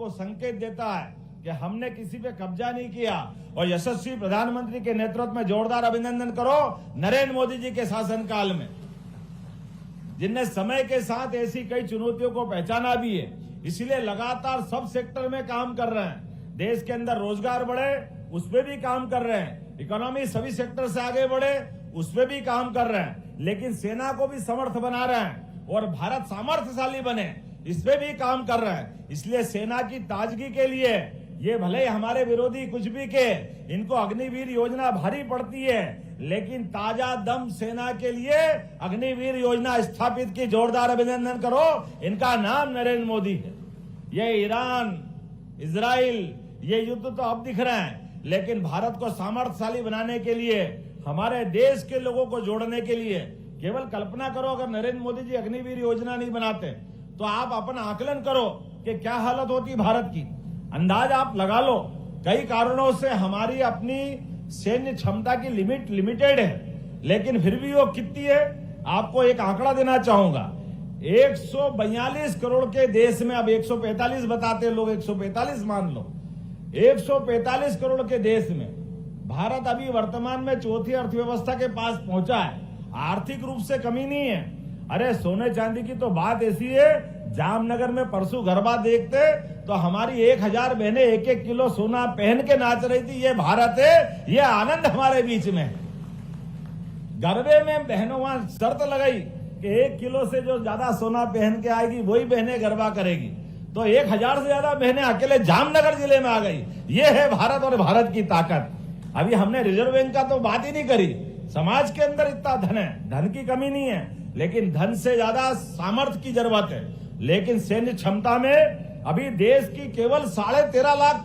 आपको संकेत देता है कि हमने किसी पे कब्जा नहीं किया। और यशस्वी प्रधानमंत्री के नेतृत्व में जोरदार अभिनंदन करो नरेंद्र मोदी जी के शासनकाल में, जिनने समय के साथ ऐसी कई चुनौतियों को पहचाना भी है, इसलिए लगातार सब सेक्टर में काम कर रहे हैं। देश के अंदर रोजगार बढ़े उस पर भी काम कर रहे हैं, इकोनॉमी सभी सेक्टर से आगे बढ़े उस पर भी काम कर रहे हैं, लेकिन सेना को भी समर्थ बना रहे हैं और भारत सामर्थ्यशाली बने इस पे भी काम कर रहे हैं। इसलिए सेना की ताजगी के लिए ये भले हमारे विरोधी कुछ भी के, इनको अग्निवीर योजना भारी पड़ती है, लेकिन ताजा दम सेना के लिए अग्निवीर योजना स्थापित की। जोरदार अभिनंदन करो, इनका नाम नरेंद्र मोदी है। ये ईरान, इजराइल, ये युद्ध तो अब दिख रहे हैं, लेकिन भारत को सामर्थ्यशाली बनाने के लिए, हमारे देश के लोगों को जोड़ने के लिए, केवल कल्पना करो अगर नरेंद्र मोदी जी अग्निवीर योजना नहीं बनाते तो आप अपना आकलन करो कि क्या हालत होती भारत की। अंदाज आप लगा लो। कई कारणों से हमारी अपनी सैन्य क्षमता की लिमिटेड है, लेकिन फिर भी वो कितनी है, आपको एक आंकड़ा देना चाहूंगा। 142 करोड़ के देश में, अब 145 बताते लोग, 145 मान लो, 145 करोड़ के देश में भारत अभी वर्तमान में चौथी अर्थव्यवस्था के पास पहुंचा है। आर्थिक रूप से कमी नहीं है। अरे सोने चांदी की तो बात ऐसी है, जामनगर में परसों गरबा देखते तो हमारी 1000 बहनें 1-1 किलो सोना पहन के नाच रही थी। ये भारत है, ये आनंद हमारे बीच में। गरबे में बहनों वहां शर्त लगाई कि 1 किलो से जो ज्यादा सोना पहन के आएगी वही बहनें गरबा करेगी, तो 1000 से ज्यादा बहनें अकेले जामनगर जिले में आ गई। ये है भारत और भारत की ताकत। अभी हमने रिजर्व बैंक का तो बात ही नहीं करी। समाज के अंदर इतना धन है, धन की कमी नहीं है, लेकिन धन से ज्यादा सामर्थ्य की जरूरत है। लेकिन सैन्य क्षमता में अभी देश की केवल 13.5 लाख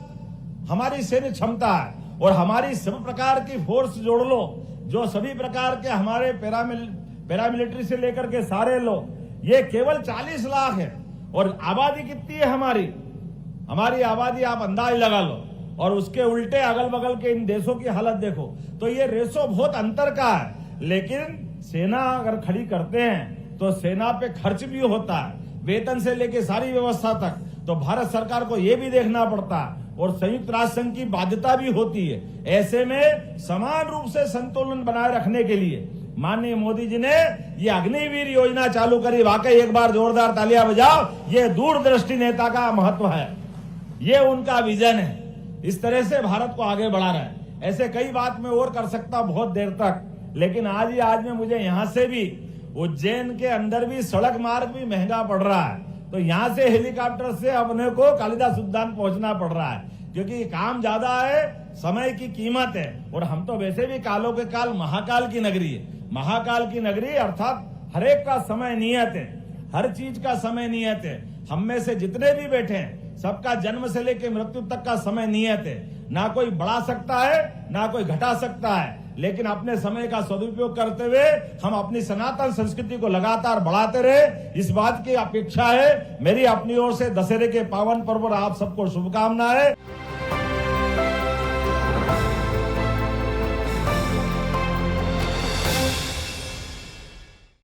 हमारी सैन्य क्षमता है, और हमारी सब प्रकार की फोर्स जोड़ लो, जो सभी प्रकार के हमारे पैरामिलिट्री से लेकर के सारे लोग, ये केवल 40 लाख है। और आबादी कितनी है हमारी आबादी आप अंदाज लगा लो, और उसके उल्टे अगल बगल के इन देशों की हालत देखो, तो ये रेशो बहुत अंतर का है। लेकिन सेना अगर खड़ी करते हैं तो सेना पे खर्च भी होता है, वेतन से लेके सारी व्यवस्था तक, तो भारत सरकार को ये भी देखना पड़ता है, और संयुक्त राष्ट्र संघ की बाध्यता भी होती है। ऐसे में समान रूप से संतुलन बनाए रखने के लिए माननीय मोदी जी ने ये अग्निवीर योजना चालू करी। वाकई एक बार जोरदार तालियां बजाओ। ये दूरदृष्टि नेता का महत्व है, ये उनका विजन है। इस तरह से भारत को आगे बढ़ा रहा है। ऐसे कई बात मैं और कर सकता बहुत देर तक, लेकिन आज में मुझे यहां से भी, उज्जैन के अंदर भी सड़क मार्ग भी महंगा पड़ रहा है, तो यहां से हेलीकॉप्टर से अपने को कालिदास उद्यान पहुंचना पड़ रहा है, क्योंकि काम ज्यादा है, समय की कीमत है। और हम तो वैसे भी कालों के काल महाकाल की नगरी है। महाकाल की नगरी अर्थात हरेक का समय नियत है, हर चीज का समय नियत है। हम में से जितने भी बैठे हैं सबका जन्म से लेकर मृत्यु तक का समय नियत है। ना कोई बढ़ा सकता है, ना कोई घटा सकता है, लेकिन अपने समय का सदुपयोग करते हुए हम अपनी सनातन संस्कृति को लगातार बढ़ाते रहे, इस बात की अपेक्षा है। मेरी अपनी ओर से दशहरे के पावन पर्व पर आप सबको शुभकामनाएं।